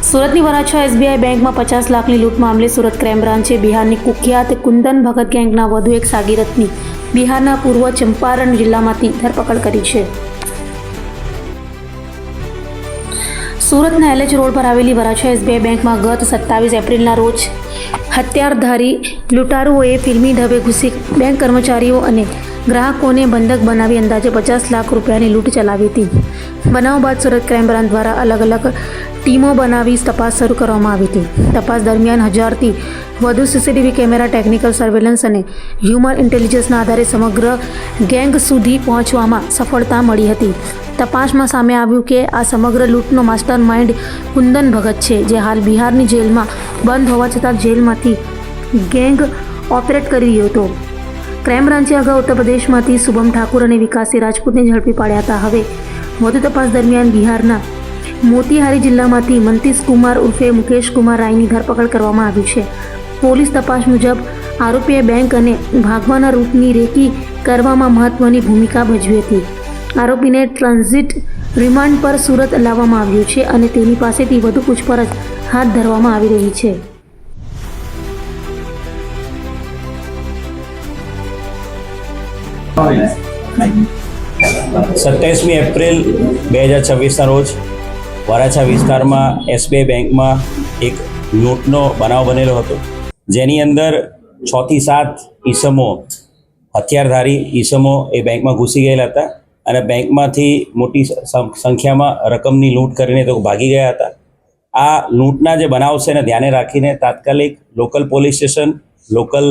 સુરતની વરાછા એસબીઆઈ બેંકમાં 50 લાખની લૂંટ મામલે સુરત ક્રાઇમ બ્રાન્ચે બિહારની કુખ્યાત કુંદન ભગત ગેંગના વધુ એક સાગીરતની બિહારના પૂર્વ ચંપારણ જિલ્લામાંથી ધરપકડ કરી છે. સુરતના એલએચ રોડ પર આવેલી વરાછા એસબીઆઈ બેંકમાં ગત 27 એપ્રિલના રોજ હથિયારધારી લૂંટારુઓએ ફિલ્મી ઢબે ઘૂસી બેંક કર્મચારીઓ અને ગ્રાહકોને બંધક બનાવી અંદાજે 50 લાખ રૂપિયાની લૂંટ ચલાવી હતી. બનાવ બાદ સુરત ક્રાઇમ બ્રાન્ચ દ્વારા અલગ અલગ ટીમો બનાવી તપાસ શરૂ કરવામાં આવી હતી. તપાસ દરમિયાન 1000થી વધુ સીસીટીવી કેમેરા, ટેકનિકલ સર્વેલન્સ અને હ્યુમન ઇન્ટેલિજન્સના આધારે સમગ્ર ગેંગ સુધી પહોંચવામાં સફળતા મળી હતી. તપાસમાં સામે આવ્યું કે આ સમગ્ર લૂંટનો માસ્ટર માઇન્ડ કુંદન ભગત છે, જે હાલ બિહારની જેલમાં બંધ હોવા છતાં જેલમાંથી ગેંગ ઓપરેટ કરી રહ્યો હતો. ક્રાઇમ બ્રાન્ચે અગાઉ ઉત્તર પ્રદેશમાંથી શુભમ ઠાકુર અને વિકાસી રાજપૂતને ઝડપી પાડ્યા હતા. હવે વધુ તપાસ દરમિયાન બિહારના મોતીહારી જિલ્લામાંથી મંતીશ કુમાર ઉર્ફે મુકેશ કુમાર રાયની ધરપકડ કરવામાં આવી છે. પોલીસ તપાસ મુજબ આરોપીએ બેંક અને ભાગવાના રૂટની રેકી કરવામાં મહત્વની ભૂમિકા ભજવી હતી. આરોપીને ટ્રાન્ઝિટ રિમાન્ડ પર સુરત લાવવામાં આવ્યો છે અને તેની પાસેથી વધુ પૂછપરછ હાથ ધરવામાં આવી રહી છે. સત્યાવીસમી એપ્રિલ 2026ના રોજ વરાછા વિસ્તારમાં એસબીઆઈ બેંકમાં એક લૂંટનો બનાવ બનેલો હતો, જેની અંદર 6 થી 7 ઈસમો, હથિયારધારી ઈસમો એ બેંકમાં ઘૂસી ગયેલા હતા અને બેંકમાંથી મોટી સંખ્યામાં રકમની લૂંટ કરીને તો ભાગી ગયા હતા. આ લૂંટના જે બનાવ છે એને ધ્યાને રાખીને તાત્કાલિક લોકલ પોલીસ સ્ટેશન, લોકલ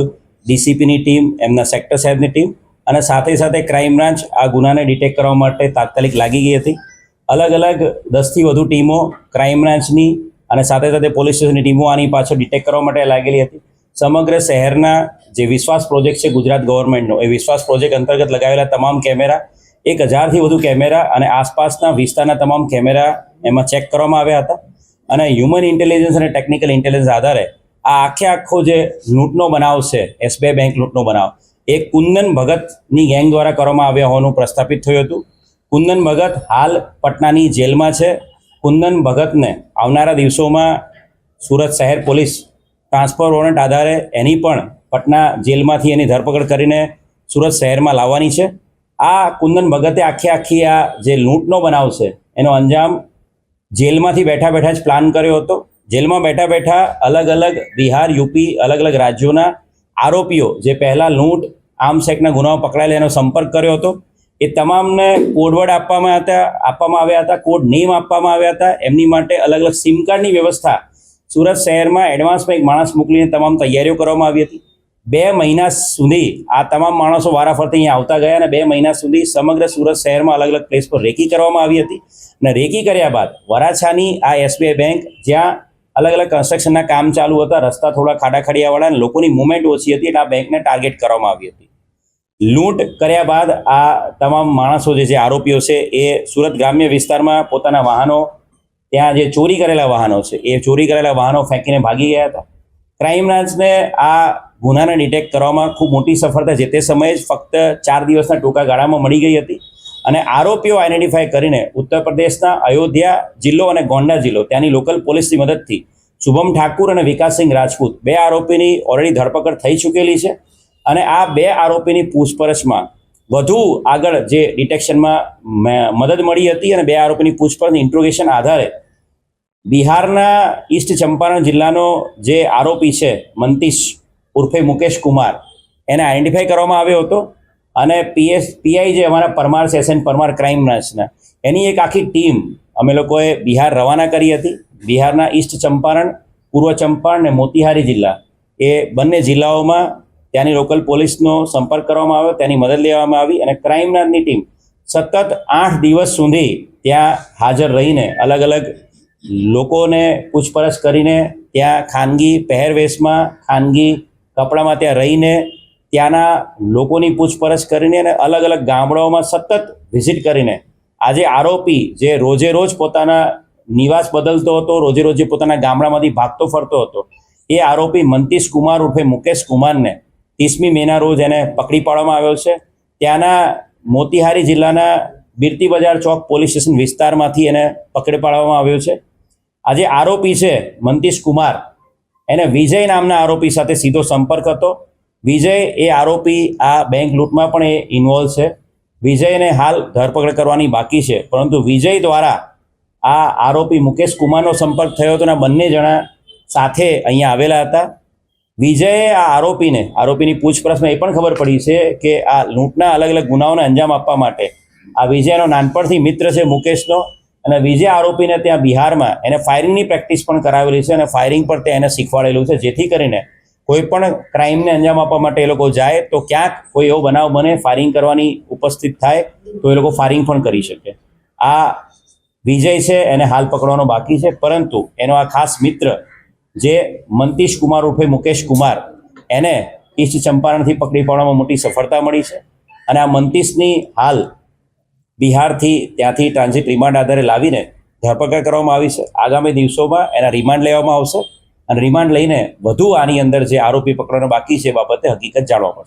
ડીસીપીની ટીમ, એમના સેક્ટર સાહેબની ટીમ અને સાથે સાથે ક્રાઇમ બ્રાન્ચ આ ગુનાને ડિટેક્ટ કરવા માટે તાત્કાલિક લાગી ગઈ હતી. અલગ અલગ 10થી વધુ ટીમો ક્રાઇમ બ્રાન્ચની અને સાથે સાથે પોલીસ સ્ટેશનની ટીમો આની પાછળ ડિટેક્ટ કરવા માટે લાગેલી હતી. સમગ્ર શહેરના જે વિશ્વાસ પ્રોજેક્ટ છે ગુજરાત ગવર્મેન્ટનો, એ વિશ્વાસ પ્રોજેક્ટ અંતર્ગત લગાવેલા તમામ કેમેરા, 1000થી વધુ કેમેરા અને આસપાસના વિસ્તારના તમામ કેમેરા એમાં ચેક કરવામાં આવ્યા હતા અને હ્યુમન ઇન્ટેલિજન્સ અને ટેકનિકલ ઇન્ટેલિજન્સ આધારે આ આખો જે લૂંટનો બનાવ છે, એસબીઆઈ બેંક લૂંટનો બનાવ, એ કુંદન ભગતની ગેંગ દ્વારા કરવામાં આવ્યા હોવાનું પ્રસ્થાપિત થયું હતું. કુંદન ભગત હાલ પટનાની જેલમાં છે. કુંદન ભગતને આવનારા દિવસોમાં સુરત શહેર પોલીસ ટ્રાન્સફર વોરંટ આધારે એની પણ પટના જેલમાંથી એની ધરપકડ કરીને સુરત શહેરમાં લાવવાની છે. આ કુંદન ભગતે આખી આ જે લૂંટનો બનાવ છે એનો અંજામ જેલમાંથી બેઠા બેઠા જ પ્લાન કર્યો હતો. જેલમાં બેઠા બેઠા અલગ અલગ બિહાર, યુપી, અલગ અલગ રાજ્યોના આરોપીઓ જે પહેલાં લૂંટ, આર્મ્સ એક્ટના ગુનાઓ પકડાયેલા એનો સંપર્ક કર્યો હતો. એ તમામને કોડવર્ડ આપવામાં આવ્યા હતા, કોડ નેમ આપવામાં આવ્યા હતા. એમની માટે અલગ અલગ સિમ કાર્ડની વ્યવસ્થા સુરત શહેરમાં એડવાન્સમાં એક માણસ મોકલીને તમામ તૈયારીઓ કરવામાં આવી હતી. 2 મહિના સુધી આ તમામ માણસો વારાફરતી અહીંયા આવતા ગયા અને 2 મહિના સુધી સમગ્ર સુરત શહેરમાં અલગ અલગ પ્લેસ પર રેકી કરવામાં આવી હતી. અને રેકી કર્યા બાદ વરાછાની આ એસબીઆઈ બેંક, જ્યાં અલગ અલગ કન્સ્ટ્રક્શનના કામ ચાલુ હતા, રસ્તા થોડા ખાડાખડિયાવાળા અને લોકોની મૂવમેન્ટ ઓછી હતી, એટલે આ બેંકને ટાર્ગેટ કરવામાં આવી હતી. લૂંટ કર્યા બાદ આ તમામ માણસો જે આરોપીઓ છે એ સુરત ગ્રામ્ય વિસ્તારમાં પોતાના વાહનો, ત્યાં જે ચોરી કરેલા વાહનો છે એ ચોરી કરેલા વાહનો ફેંકીને ભાગી ગયા હતા. ક્રાઇમ બ્રાન્ચને આ ગુનાને ડિટેક્ટ કરવામાં ખૂબ મોટી સફળતા જે તે સમયે જ ફક્ત 4 દિવસના ટૂંકા ગાળામાં મળી ગઈ હતી અને આરોપીઓ આઈડેન્ટિફાઈ કરીને ઉત્તર પ્રદેશના અયોધ્યા જિલ્લો અને ગોંડા જિલ્લો, ત્યાંની લોકલ પોલીસની મદદથી શુભમ ઠાકુર અને વિકાસસિંહ રાજપૂત 2 આરોપીની ઓલરેડી ધરપકડ થઈ ચૂકેલી છે અને આ 2 આરોપીની પૂછપરછમાં વધુ આગળ જે ડિટેક્શનમાં મદદ મળી હતી અને 2 આરોપીની પૂછપરછ ઇન્ટ્રોગેશન આધારે બિહારના ઈસ્ટ ચંપારણ જિલ્લાનો જે આરોપી છે મંતીશ ઉર્ફે મુકેશ કુમાર, એને આઈડેન્ટિફાઈ કરવામાં આવ્યો હતો અને પીઆઈ જે અમારા પરમાર સેશન, પરમાર ક્રાઇમ બ્રાન્ચના, એની એક આખી ટીમ અમે લોકોએ બિહાર રવાના કરી હતી. બિહારના ઈસ્ટ ચંપારણ, પૂર્વ ચંપારણ અને મોતીહારી જિલ્લા, એ બંને જિલ્લાઓમાં ત્યાંની લોકલ પોલીસનો સંપર્ક કરવામાં આવ્યો, ત્યાંની મદદ લેવામાં આવી અને ક્રાઇમ બ્રાન્ચની ટીમ સતત 8 દિવસ સુધી ત્યાં હાજર રહીને અલગ અલગ લોકોને પૂછપરછ કરીને, ત્યાં ખાનગી પહેરવેશમાં, ખાનગી કપડામાં ત્યાં રહીને ત્યાંના લોકોની પૂછપરછ કરીને અને અલગ અલગ ગામડાઓમાં સતત વિઝિટ કરીને આજે આરોપી જે રોજે રોજ પોતાના નિવાસ બદલતો હતો, રોજે રોજ પોતાના ગામડામાંથી ભાગતો ફરતો હતો, એ આરોપી મંતીશ કુમાર ઉર્ફે મુકેશ કુમારને 30મી મેના રોજ એને પકડી પાડવામાં આવ્યો છે. ત્યાંના મોતીહારી જિલ્લાના બિરતી બજાર ચોક પોલીસ સ્ટેશન વિસ્તારમાંથી એને પકડી પાડવામાં આવ્યો છે. આ જે આરોપી છે મંતીશ કુમાર, એને વિજય નામના આરોપી સાથે સીધો સંપર્ક હતો. વિજય એ આરોપી આ બેંક લૂંટમાં પણ એ ઇન્વોલ્વ છે. વિજયને હાલ ધરપકડ કરવાની બાકી છે, પરંતુ વિજય દ્વારા આ આરોપી મુકેશ કુમારનો સંપર્ક થયો હતો અને આ બંને જણા સાથે અહીંયા આવેલા હતા. વિજયે આ આરોપીની પૂછપરછમાં એ પણ ખબર પડી છે કે આ લૂંટના અલગ અલગ ગુનાઓને અંજામ આપવા માટે આ વિજયનો નાનપણથી મિત્ર છે મુકેશનો, અને વિજય આરોપીને ત્યાં બિહારમાં એને ફાયરિંગની પ્રેક્ટિસ પણ કરાવેલી છે અને ફાયરિંગ પર ત્યાં એને શીખવાડેલું છે, જેથી કરીને કોઈ પણ ક્રાઇમને અંજામ આપવા માટે એ લોકો જાય તો ક્યાંક કોઈ એવો બનાવ બને, ફાયરિંગ કરવાની ઉપસ્થિત થાય તો એ લોકો ફાયરિંગ પણ કરી શકે. આ વિજય છે એને હાલ પકડવાનો બાકી છે, પરંતુ એનો આ ખાસ મિત્ર જે મંતીશ કુમાર ઉર્ફે મુકેશ કુમાર, એને ઈસ્ટ ચંપારણથી પકડી પાડવામાં મોટી સફળતા મળી છે. અને આ મંતીશની હાલ બિહારથી ત્યાંથી ટ્રાન્ઝિટ રિમાન્ડ આધારે લાવીને ધરપકડ કરવામાં આવી છે. આગામી દિવસોમાં એના રિમાન્ડ લેવામાં આવશે અને રિમાન્ડ લઈને વધુ આની અંદર જે આરોપી પકડવાનો બાકી છે એ બાબતે હકીકત જાણવા મળશે.